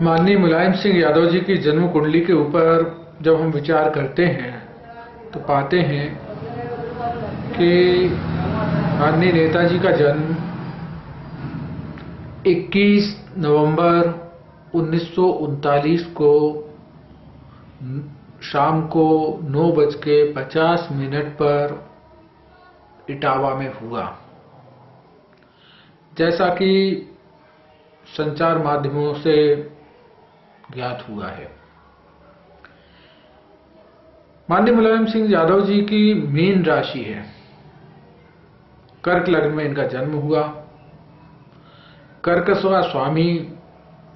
माननीय मुलायम सिंह यादव जी की जन्म कुंडली के ऊपर जब हम विचार करते हैं तो पाते हैं कि माननीय नेताजी का जन्म 21 नवंबर 1939 को शाम को 9:50 पर इटावा में हुआ। जैसा कि संचार माध्यमों से ज्ञात हुआ है, माननीय मुलायम सिंह यादव जी की मीन राशि है, कर्क लग्न में इनका जन्म हुआ। कर्कसवा स्वामी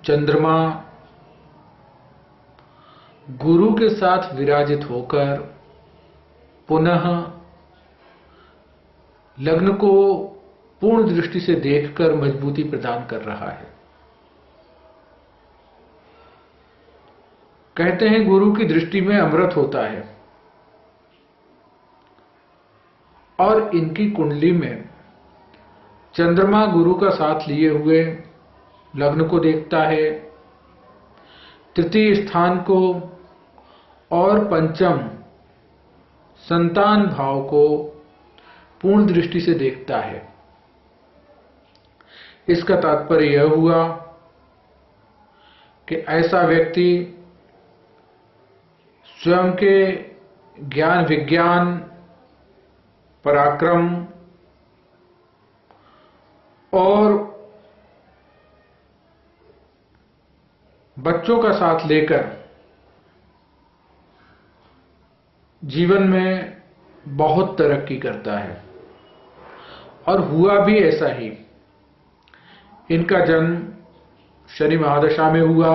चंद्रमा गुरु के साथ विराजित होकर पुनः लग्न को पूर्ण दृष्टि से देखकर मजबूती प्रदान कर रहा है। कहते हैं गुरु की दृष्टि में अमृत होता है, और इनकी कुंडली में चंद्रमा गुरु का साथ लिए हुए लग्न को देखता है, तृतीय स्थान को और पंचम संतान भाव को पूर्ण दृष्टि से देखता है। इसका तात्पर्य यह हुआ कि ऐसा व्यक्ति स्वयं के ज्ञान विज्ञान पराक्रम और बच्चों का साथ लेकर जीवन में बहुत तरक्की करता है, और हुआ भी ऐसा ही। इनका जन्म शनि महादशा में हुआ,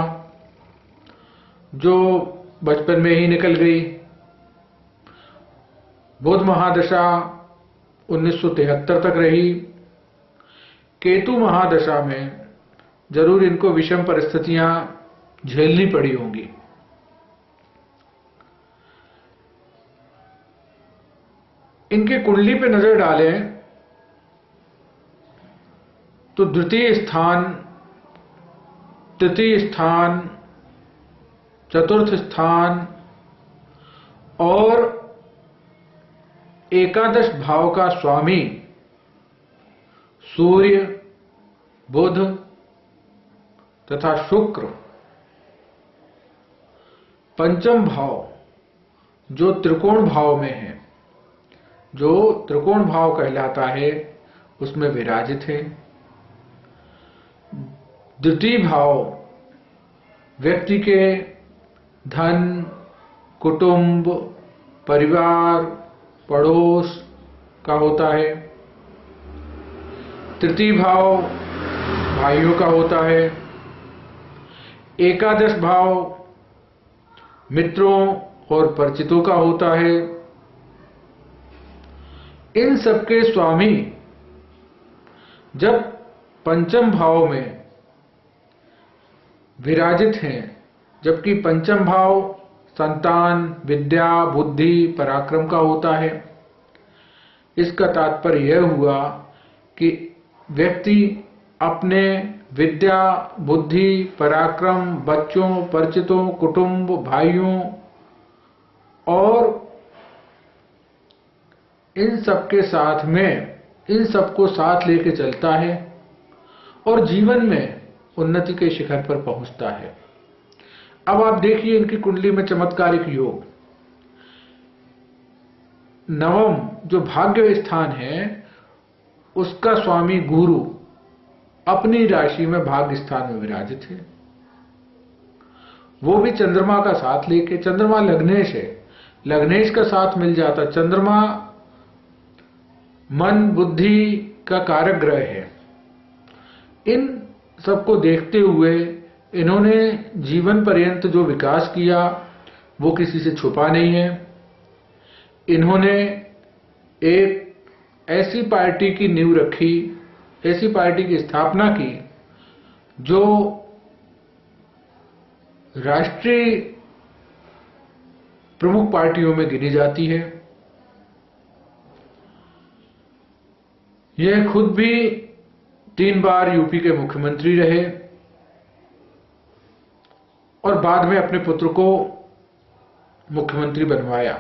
जो बचपन में ही निकल गई। बुध महादशा 1973 तक रही। केतु महादशा में जरूर इनको विषम परिस्थितियां झेलनी पड़ी होंगी। इनके कुंडली पे नजर डालें तो द्वितीय स्थान, तृतीय स्थान, चतुर्थ स्थान और एकादश भाव का स्वामी सूर्य, बुध तथा शुक्र, पंचम भाव जो त्रिकोण भाव में है, जो त्रिकोण भाव कहलाता है, उसमें विराजित है। द्वितीय भाव व्यक्ति के धन, कुटुंब, परिवार, पड़ोस का होता है। तृतीय भाव भाइयों का होता है। एकादश भाव मित्रों और परिचितों का होता है। इन सबके स्वामी जब पंचम भाव में विराजित हैं, जबकि पंचम भाव संतान, विद्या, बुद्धि, पराक्रम का होता है, इसका तात्पर्य यह हुआ कि व्यक्ति अपने विद्या, बुद्धि, पराक्रम, बच्चों, परिचितों, कुटुंब, भाइयों और इन सबके साथ में इन सबको साथ लेके चलता है और जीवन में उन्नति के शिखर पर पहुंचता है। अब आप देखिए इनकी कुंडली में चमत्कारिक योग। नवम जो भाग्य स्थान है, उसका स्वामी गुरु अपनी राशि में भाग्य स्थान में विराजित है। वो भी चंद्रमा का साथ लेके, चंद्रमा लग्नेश है, लग्नेश का साथ मिल जाता। चंद्रमा मन बुद्धि का कारक ग्रह है। इन सबको देखते हुए इन्होंने जीवन पर्यंत जो विकास किया वो किसी से छुपा नहीं है। इन्होंने एक ऐसी पार्टी की नींव रखी, ऐसी पार्टी की स्थापना की जो राष्ट्रीय प्रमुख पार्टियों में गिनी जाती है। यह खुद भी 3 बार यूपी के मुख्यमंत्री रहे। और बाद में अपने पुत्र को मुख्यमंत्री बनवाया।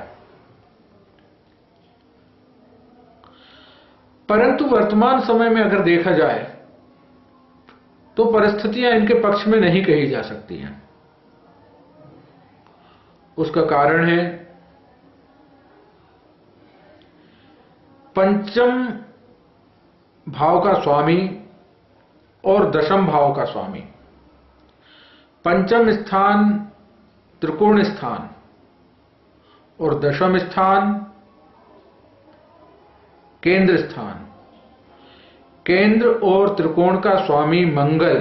परंतु वर्तमान समय में अगर देखा जाए तो परिस्थितियां इनके पक्ष में नहीं कही जा सकती हैं। उसका कारण है पंचम भाव का स्वामी और दशम भाव का स्वामी। पंचम स्थान त्रिकोण स्थान और दशम स्थान केंद्र स्थान। केंद्र और त्रिकोण का स्वामी मंगल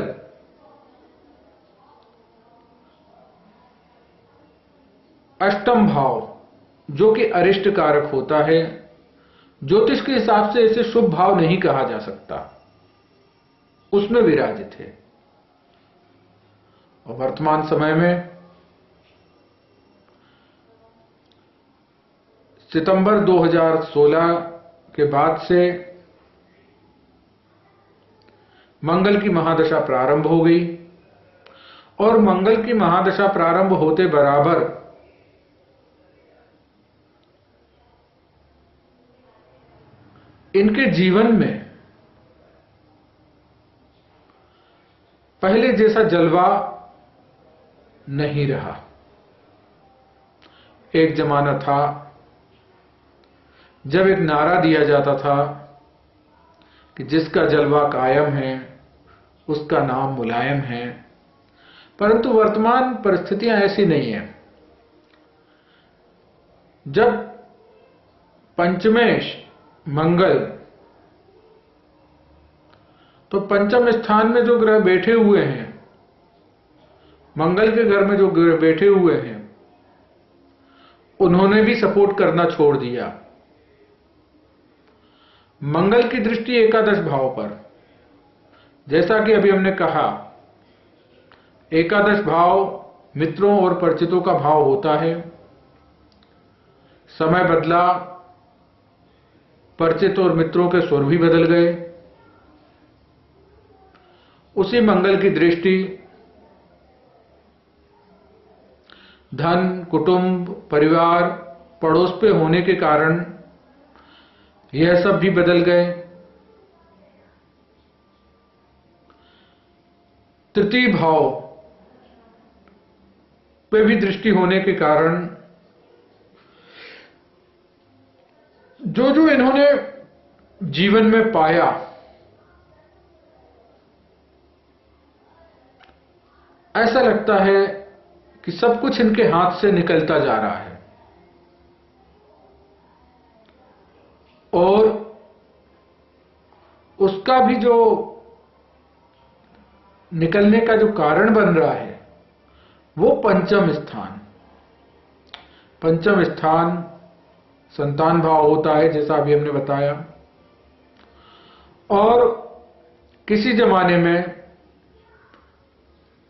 अष्टम भाव, जो कि अरिष्ट कारक होता है, ज्योतिष के हिसाब से इसे शुभ भाव नहीं कहा जा सकता, उसमें विराजित है। और वर्तमान समय में सितंबर 2016 के बाद से मंगल की महादशा प्रारंभ हो गई और मंगल की महादशा प्रारंभ होते बराबर इनके जीवन में पहले जैसा जलवा नहीं रहा। एक जमाना था जब एक नारा दिया जाता था कि जिसका जलवा कायम है उसका नाम मुलायम है, परंतु वर्तमान परिस्थितियां ऐसी नहीं है। जब पंचमेश मंगल, तो पंचम स्थान में जो ग्रह बैठे हुए हैं, मंगल के घर में जो ग्रह बैठे हुए हैं, उन्होंने भी सपोर्ट करना छोड़ दिया। मंगल की दृष्टि एकादश भाव पर, जैसा कि अभी हमने कहा, एकादश भाव मित्रों और परिचितों का भाव होता है। समय बदला, परिचित और मित्रों के स्वर भी बदल गए। उसी मंगल की दृष्टि धन, कुटुंब, परिवार, पड़ोस पे होने के कारण यह सब भी बदल गए। तृतीय भाव पे भी दृष्टि होने के कारण जो जो इन्होंने जीवन में पाया, ऐसा लगता है कि सब कुछ इनके हाथ से निकलता जा रहा है और उसका भी जो निकलने का जो कारण बन रहा है वो पंचम स्थान। पंचम स्थान संतान भाव होता है, जैसा अभी हमने बताया। और किसी जमाने में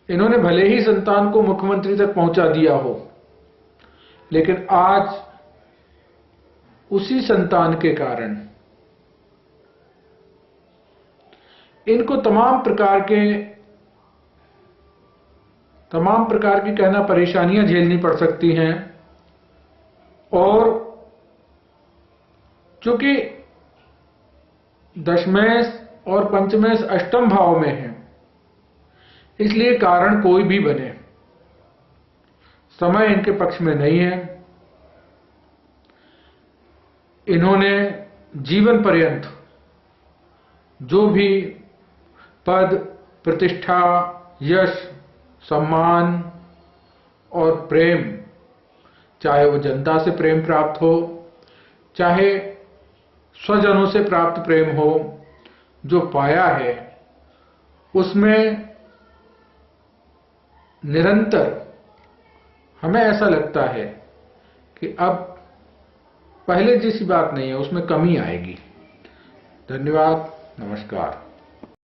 इन्होंने भले ही संतान को मुख्यमंत्री तक पहुंचा दिया हो, लेकिन आज उसी संतान के कारण इनको तमाम प्रकार की कहना परेशानियां झेलनी पड़ सकती हैं। और चूंकि दशमेश और पंचमेश अष्टम भाव में है, इसलिए कारण कोई भी बने, समय इनके पक्ष में नहीं है। इन्होंने जीवन पर्यंत जो भी पद, प्रतिष्ठा, यश, सम्मान और प्रेम, चाहे वो जनता से प्रेम प्राप्त हो, चाहे स्वजनों से प्राप्त प्रेम हो, जो पाया है उसमें निरंतर हमें ऐसा लगता है कि अब पहले जैसी बात नहीं है, उसमें कमी आएगी। धन्यवाद, नमस्कार।